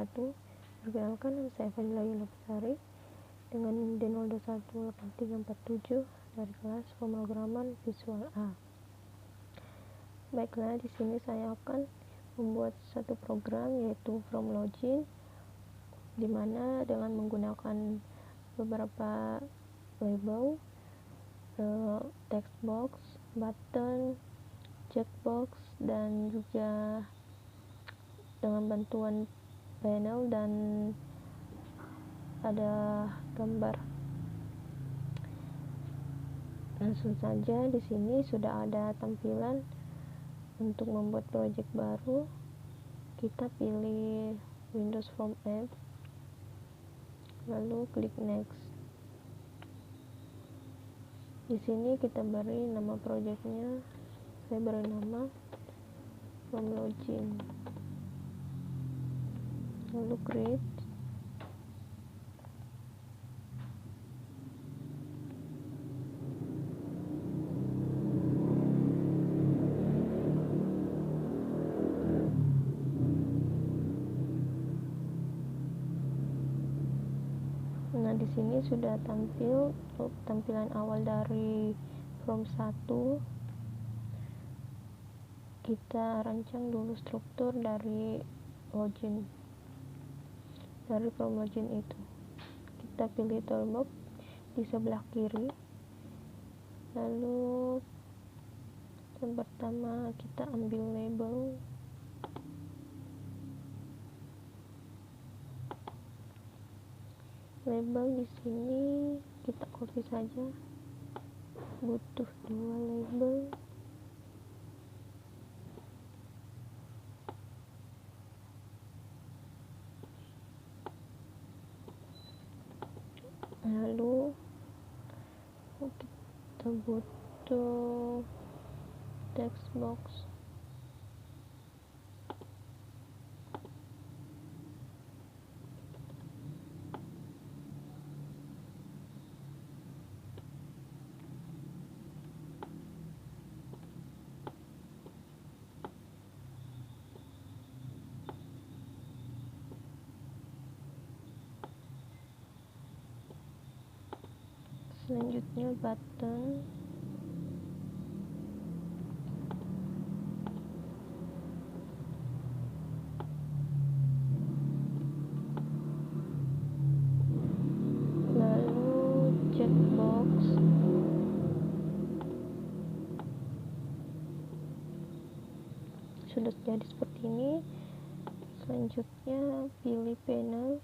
wabarakatuh. Perkenalkan, nama saya Fadila Yulabsari dengan NIM D021837 dari kelas pemrograman Visual A. Baiklah, di sini saya akan membuat satu program yaitu from login, di mana dengan menggunakan beberapa label, text box, button, checkbox, dan juga dengan bantuan panel dan ada gambar. Langsung saja, di sini sudah ada tampilan untuk membuat project baru. Kita pilih Windows Form App, lalu klik next. Di sini kita beri nama projectnya, saya beri nama from login, lalu create. Nah, di sini sudah tampil tampilan awal dari from 1. Kita rancang dulu struktur dari login, dari from login itu. Kita pilih toolbox di sebelah kiri, lalu yang pertama kita ambil label, di sini kita copy saja, butuh 2 label. Lalu kita butuh text box, selanjutnya button, lalu checkbox, sudah jadi seperti ini. Selanjutnya pilih panel,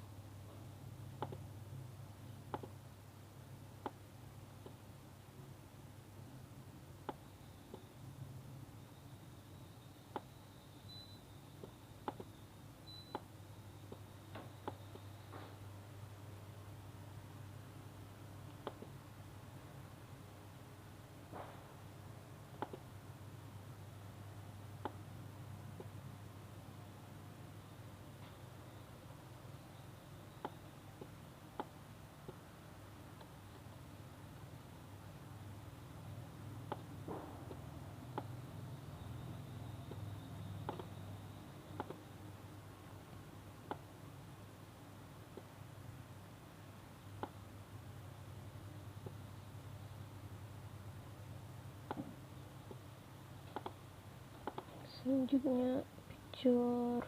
selanjutnya picture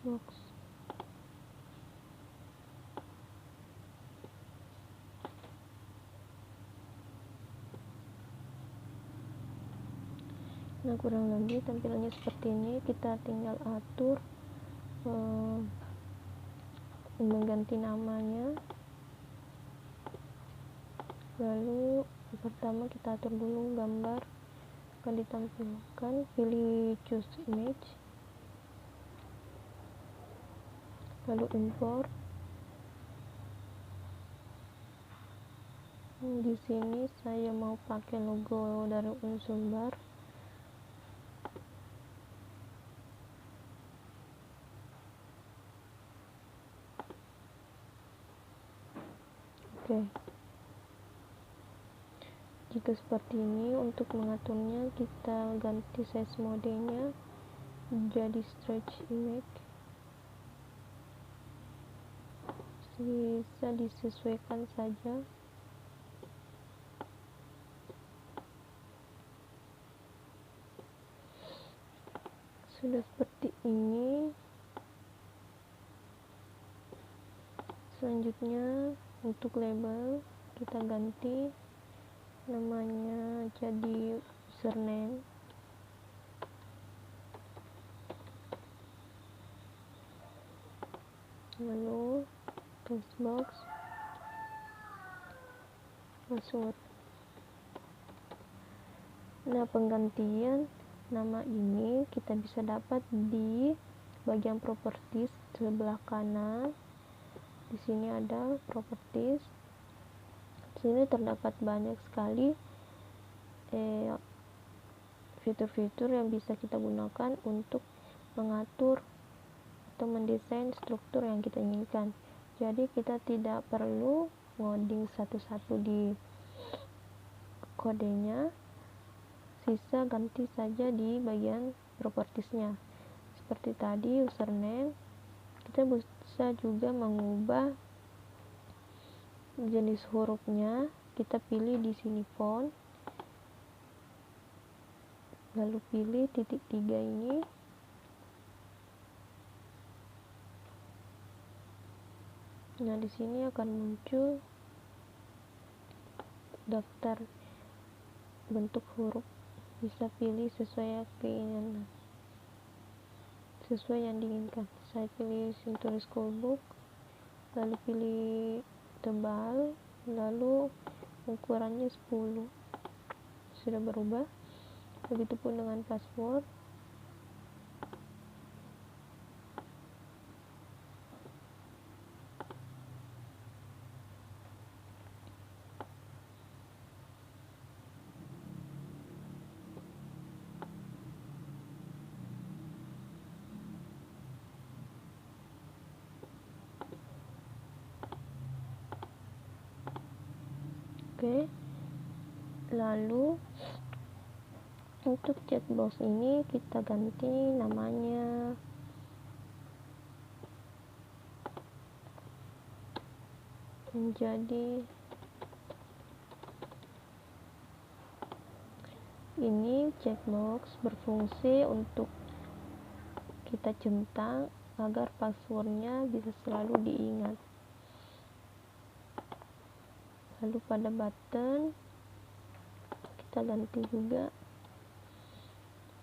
box. Nah, kurang lebih tampilannya seperti ini. Kita tinggal atur mengganti namanya. Lalu pertama kita atur dulu gambar akan ditampilkan, pilih choose image, lalu import. Di sini saya mau pakai logo dari unsur bar. Oke. Jika seperti ini, untuk mengaturnya kita ganti size modenya jadi stretch image. bisa disesuaikan saja. Sudah seperti ini. Selanjutnya untuk label kita ganti namanya jadi username, lalu textbox, password. Nah, penggantian nama ini kita bisa dapat di bagian properties sebelah kanan. Di sini ada properties. Di sini terdapat banyak sekali fitur-fitur yang bisa kita gunakan untuk mengatur atau mendesain struktur yang kita inginkan. Jadi kita tidak perlu ngoding satu-satu di kodenya, sisa ganti saja di bagian propertiesnya. Seperti tadi username, kita bisa juga mengubah jenis hurufnya. Kita pilih di sini font, lalu pilih titik 3 ini. Nah, di sini akan muncul daftar bentuk huruf. Bisa pilih sesuai keinginan, sesuai yang diinginkan. Saya pilih Century School Book, lalu pilih tebal, lalu ukurannya 10. Sudah berubah. Begitupun dengan password. Oke. Lalu untuk chatbox ini kita ganti namanya menjadi ini. Chatbox berfungsi untuk kita centang agar passwordnya bisa selalu diingat. Lalu pada button kita ganti juga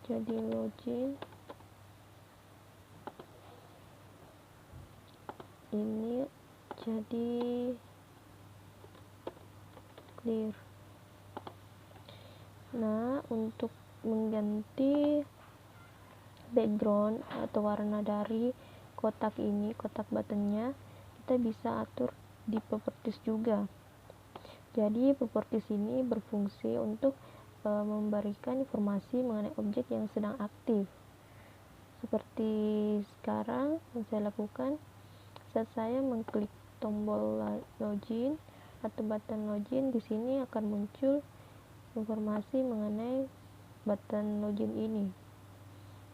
jadi login. Ini jadi clear. Nah, untuk mengganti background atau warna dari kotak ini, kotak buttonnya, kita bisa atur di properties juga. Jadi properties ini berfungsi untuk memberikan informasi mengenai objek yang sedang aktif. Seperti sekarang yang saya lakukan saat saya mengklik tombol login atau button login, di sini akan muncul informasi mengenai button login ini.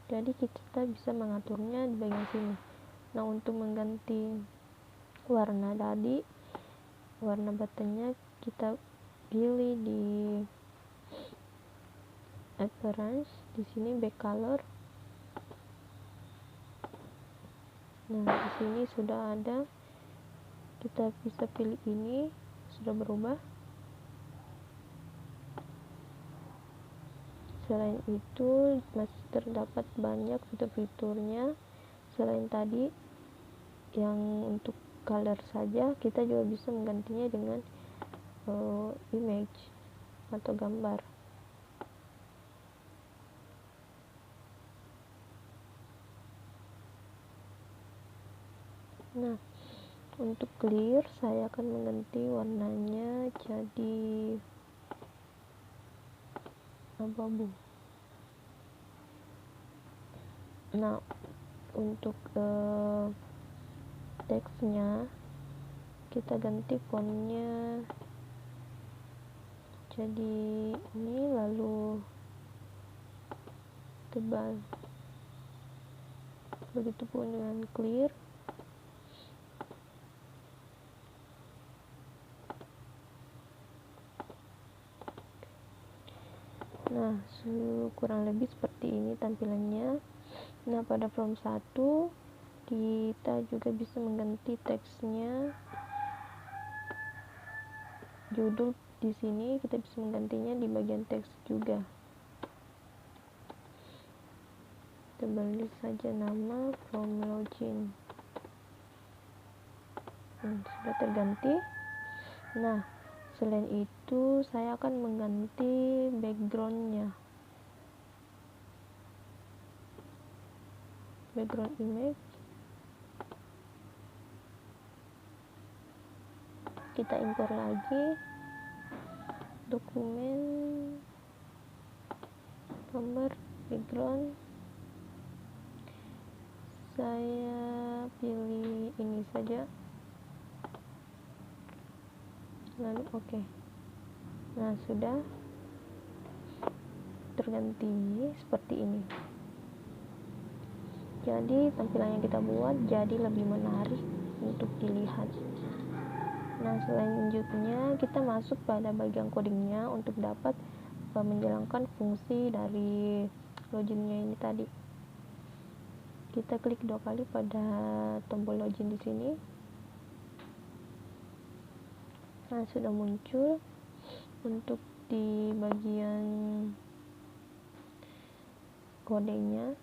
Jadi kita bisa mengaturnya di bagian sini. Nah, untuk mengganti warna tadi, warna buttonnya kita pilih di appearance, di sini back color. Nah, di sini sudah ada, kita bisa pilih ini, sudah berubah. Selain itu masih terdapat banyak fitur-fiturnya. Selain tadi yang untuk color saja, kita juga bisa menggantinya dengan image atau gambar. Nah, untuk clear saya akan mengganti warnanya jadi abu-abu. Nah, untuk teksnya kita ganti fontnya jadi ini, lalu tebal. Begitupun dengan clear. Nah, kurang lebih seperti ini tampilannya. Nah, pada form 1 kita juga bisa mengganti teksnya. Judul di sini kita bisa menggantinya di bagian teks juga. Kita beri saja nama from login. Sudah terganti. Nah, selain itu saya akan mengganti backgroundnya, background image. Kita impor lagi dokumen, gambar, background. Saya pilih ini saja, lalu oke. Nah, sudah terganti seperti ini. Jadi tampilan yang kita buat jadi lebih menarik untuk dilihat. Nah, selanjutnya kita masuk pada bagian codingnya untuk dapat menjalankan fungsi dari loginnya ini tadi. Kita klik 2 kali pada tombol login di sini. Nah, sudah muncul untuk di bagian kodenya.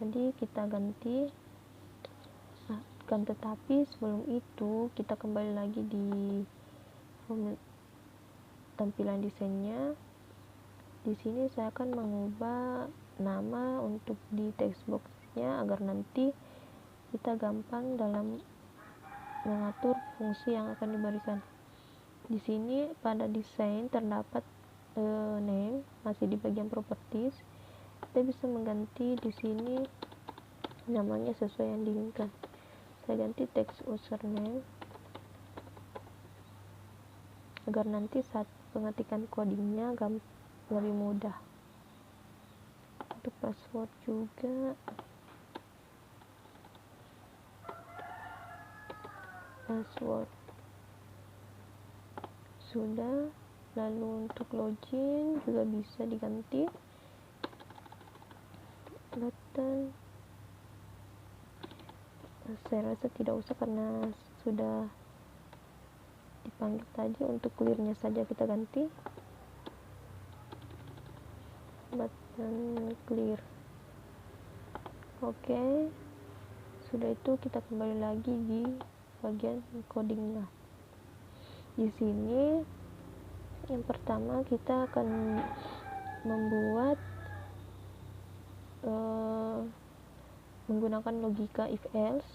Jadi kita ganti. Tetapi sebelum itu kita kembali lagi di tampilan desainnya. Di sini saya akan mengubah nama untuk di text boxnya agar nanti kita gampang dalam mengatur fungsi yang akan diberikan. Di sini pada desain terdapat name, masih di bagian properties. Kita bisa mengganti di sini namanya sesuai yang diinginkan. Saya ganti text username agar nanti saat pengetikan codingnya lebih mudah. Untuk password juga password sudah. Lalu untuk login juga bisa diganti button. Saya rasa tidak usah karena sudah dipanggil tadi. Untuk clearnya saja kita ganti button clear. Oke, sudah itu kita kembali lagi di bagian codingnya. Di sini yang pertama kita akan membuat menggunakan logika if else.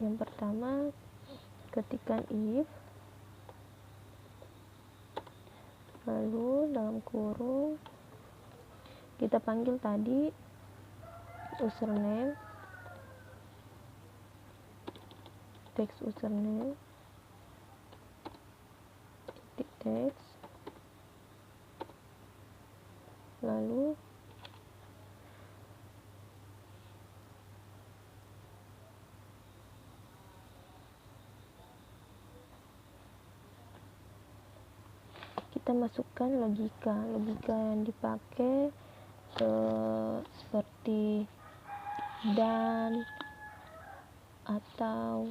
Yang pertama, ketikkan if, lalu dalam kurung kita panggil tadi username, text username, titik text, lalu kita masukkan logika yang dipakai seperti dan atau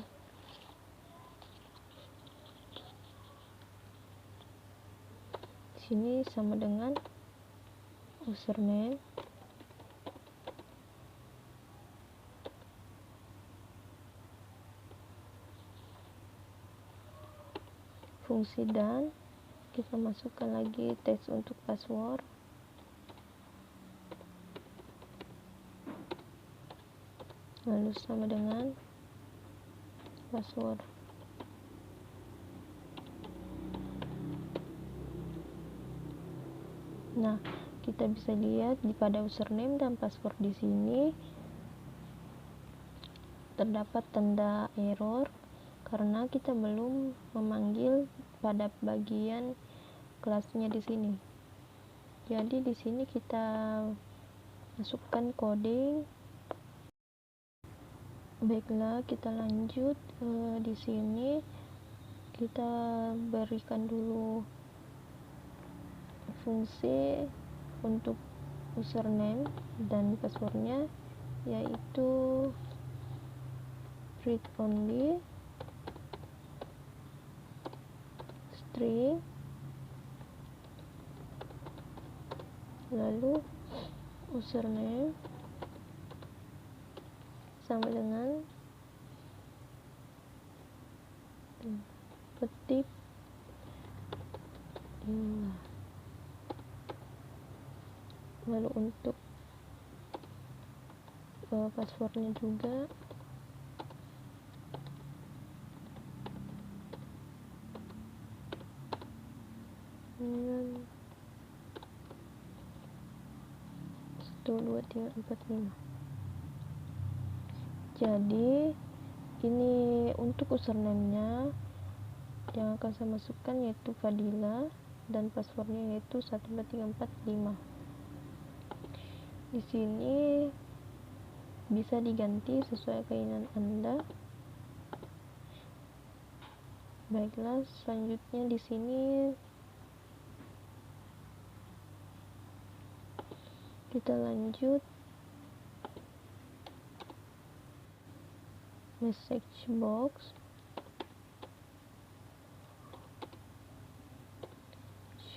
sini sama dengan username, fungsi dan kita masukkan lagi teks untuk password, lalu sama dengan password. Nah, kita bisa lihat pada username dan password di sini terdapat tanda error karena kita belum memanggil pada bagian kelasnya di sini. Jadi di sini kita masukkan coding. Baiklah, kita lanjut. Di sini kita berikan dulu fungsi untuk username dan passwordnya, yaitu read only string, lalu username sama dengan petik inilah. Lalu untuk passwordnya juga dengan 1 2 3 4 5. Jadi ini untuk username-nya yang akan saya masukkan yaitu Fadila, dan passwordnya yaitu 1 2 3 4 5. Di sini bisa diganti sesuai keinginan Anda. Baiklah, selanjutnya di sini kita lanjut message box,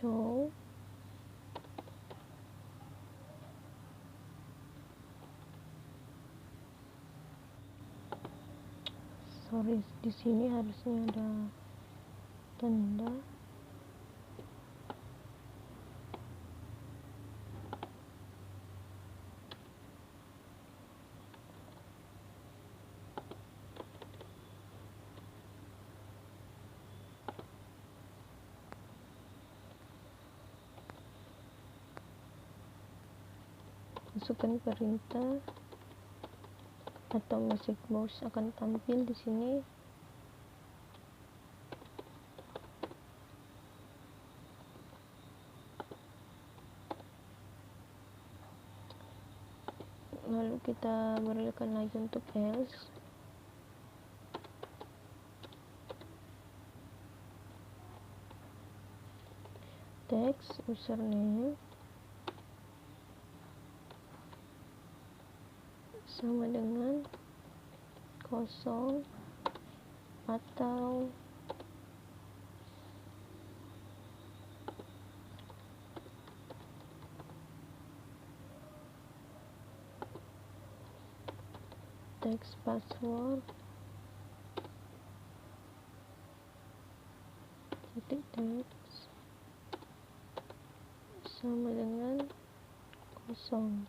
show di sini harusnya ada tanda. Masukkan perintah atau message box akan tampil di sini. Lalu kita berikan lagi untuk else. Text username sama dengan kosong atau text password titik teks sama dengan kosong.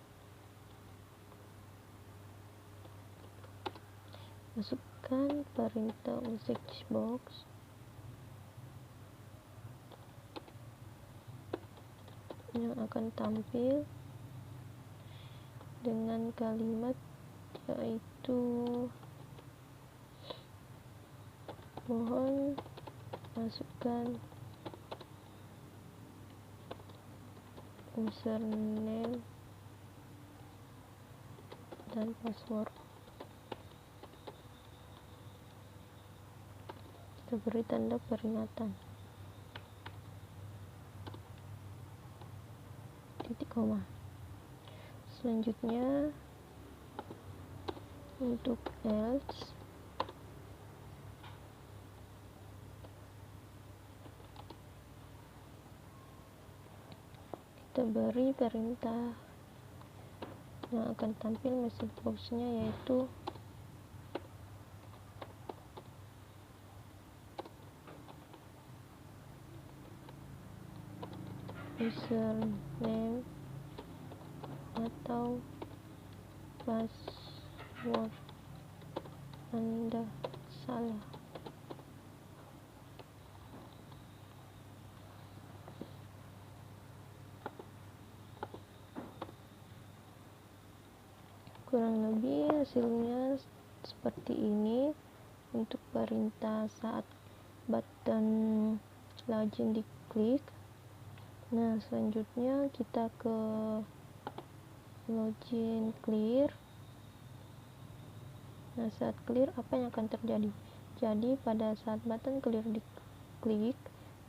Masukkan perintah message box yang akan tampil dengan kalimat yaitu mohon masukkan username dan password. Kita beri tanda peringatan titik koma. Selanjutnya untuk else kita beri perintah yang akan tampil message box-nya yaitu username atau password Anda salah. Kurang lebih hasilnya seperti ini untuk perintah saat button login diklik. Nah, selanjutnya kita ke login clear. Nah, saat clear apa yang akan terjadi? Jadi pada saat button clear diklik diklik,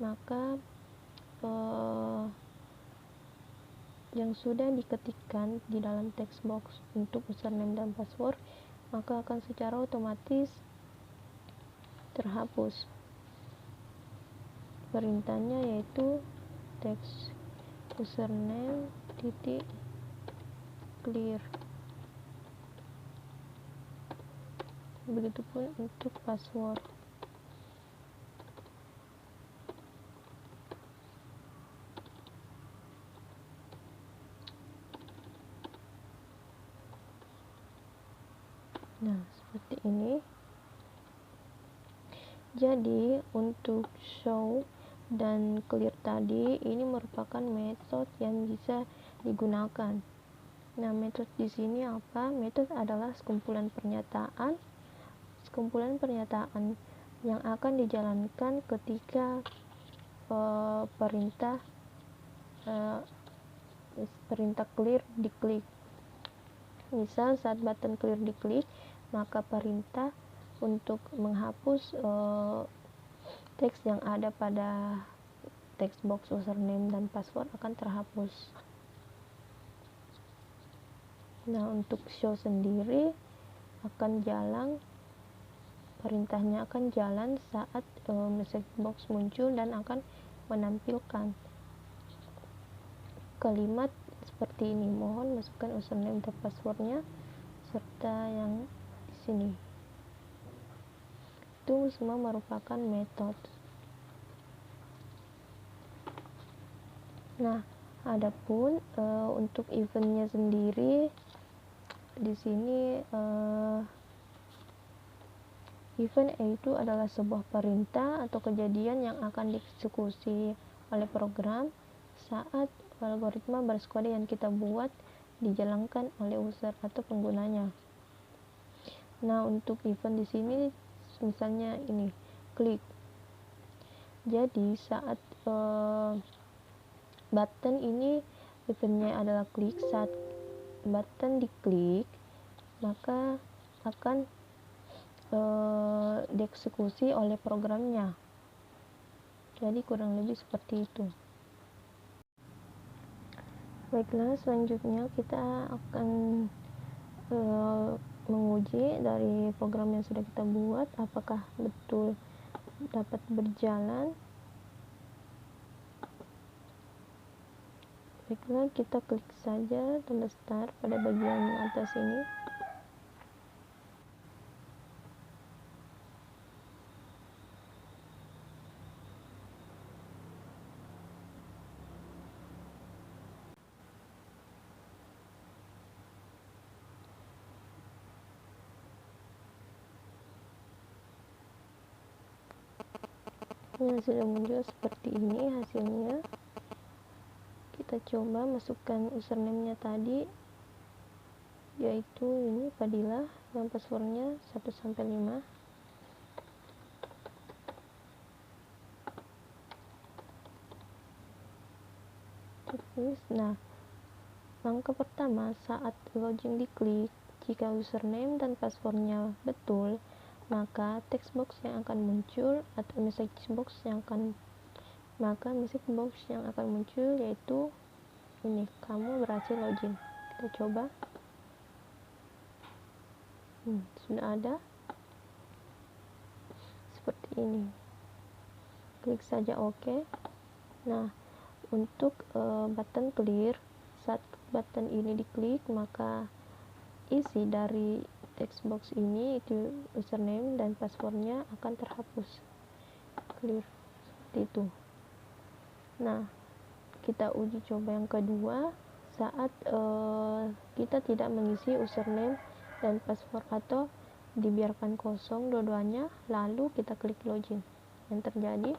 maka yang sudah diketikkan di dalam text box untuk username dan password maka akan secara otomatis terhapus. Perintahnya yaitu text username titik clear. Begitupun untuk password. Nah, seperti ini. Jadi, untuk show dan clear tadi ini merupakan metode yang bisa digunakan. Nah, metode di sini apa? Metode adalah sekumpulan pernyataan yang akan dijalankan ketika perintah clear diklik. Misal saat button clear diklik, maka perintah untuk menghapus teks yang ada pada text box username dan password akan terhapus. Nah, untuk show sendiri perintahnya akan jalan saat message box muncul dan akan menampilkan kalimat seperti ini. Mohon masukkan username dan passwordnya serta yang di sini. Itu semua merupakan metode. Nah, adapun untuk eventnya sendiri di sini event itu adalah sebuah perintah atau kejadian yang akan dieksekusi oleh program saat algoritma baris kode yang kita buat dijalankan oleh user atau penggunanya. Nah, untuk event di sini misalnya ini klik. Jadi saat button ini eventnya adalah klik, saat button diklik maka akan dieksekusi oleh programnya. Jadi kurang lebih seperti itu. Baiklah, selanjutnya kita akan menguji dari program yang sudah kita buat apakah betul dapat berjalan. Baiklah, kita klik saja tanda start pada bagian atas ini. Sudah muncul seperti ini hasilnya. Kita coba masukkan username-nya tadi, yaitu ini Fadila, yang passwordnya 1-5. Nah, langkah pertama saat login diklik, jika username dan passwordnya betul, maka text box yang akan muncul atau message box yang akan muncul yaitu ini, kamu berhasil login. Kita coba. Sudah ada seperti ini. Klik saja OK. Nah, untuk button clear, saat button ini diklik maka isi dari text box ini itu username dan passwordnya akan terhapus. Clear seperti itu. Nah, kita uji coba yang kedua saat kita tidak mengisi username dan password atau dibiarkan kosong dua-duanya, lalu kita klik login. Yang terjadi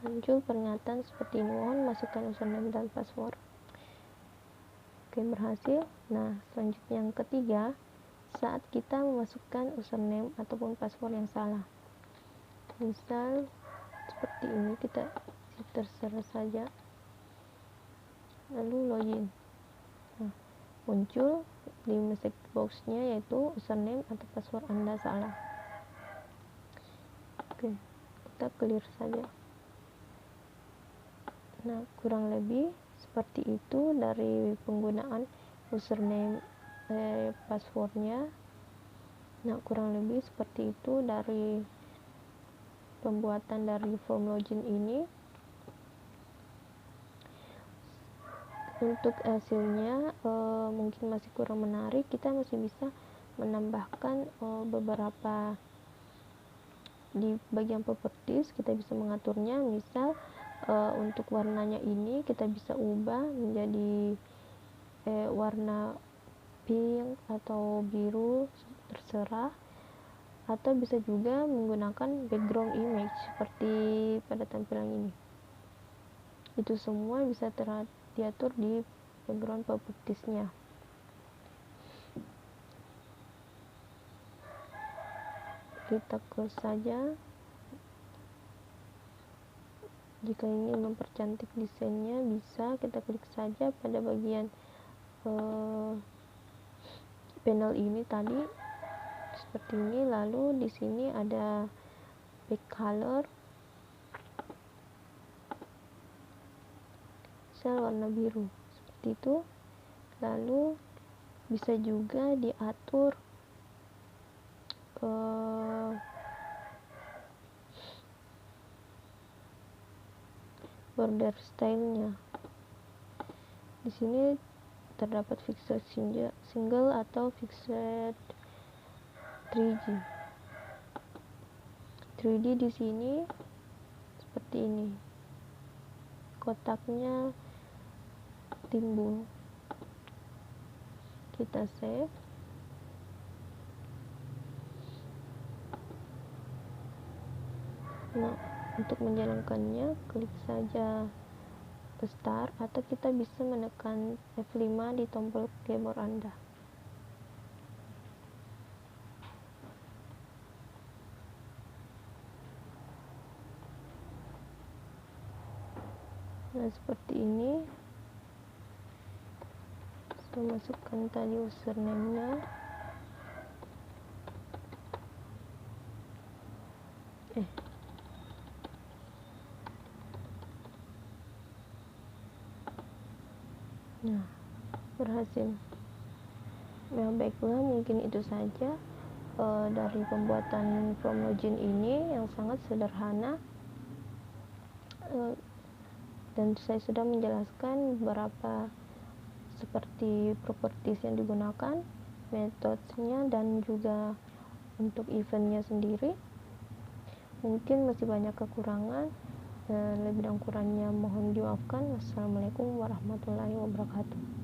muncul pernyataan seperti ini, mohon masukkan username dan password. Oke, berhasil. Nah, selanjutnya yang ketiga, saat kita memasukkan username ataupun password yang salah, misal seperti ini, kita terserah saja lalu login. Nah, muncul di message box-nya yaitu username atau password Anda salah. Oke, kita clear saja. Nah, kurang lebih seperti itu dari penggunaan username passwordnya. Nah, kurang lebih seperti itu dari pembuatan dari form login ini. Untuk hasilnya mungkin masih kurang menarik, kita masih bisa menambahkan beberapa di bagian properties. Kita bisa mengaturnya, misal untuk warnanya ini kita bisa ubah menjadi warna pink atau biru, terserah, atau bisa juga menggunakan background image seperti pada tampilan ini. Itu semua bisa diatur di background propertiesnya. Kita close saja. Jika ingin mempercantik desainnya, bisa kita klik saja pada bagian panel ini tadi seperti ini. Lalu di sini ada back color, misal warna biru seperti itu. Lalu bisa juga diatur border stylenya. Di sini terdapat fixed single atau fixed 3D. 3D di sini seperti ini. Kotaknya timbul. Kita save. Nah, untuk menjalankannya klik saja start, atau kita bisa menekan F5 di tombol keyboard Anda. Nah, seperti ini. Saya masukkan tadi username-nya. Nah, berhasil. Nah, baiklah, mungkin itu saja dari pembuatan form login ini yang sangat sederhana, dan saya sudah menjelaskan beberapa seperti properties yang digunakan, metodenya, dan juga untuk eventnya sendiri. Mungkin masih banyak kekurangan, lebih dan kurangnya mohon dimaafkan. Wassalamualaikum warahmatullahi wabarakatuh.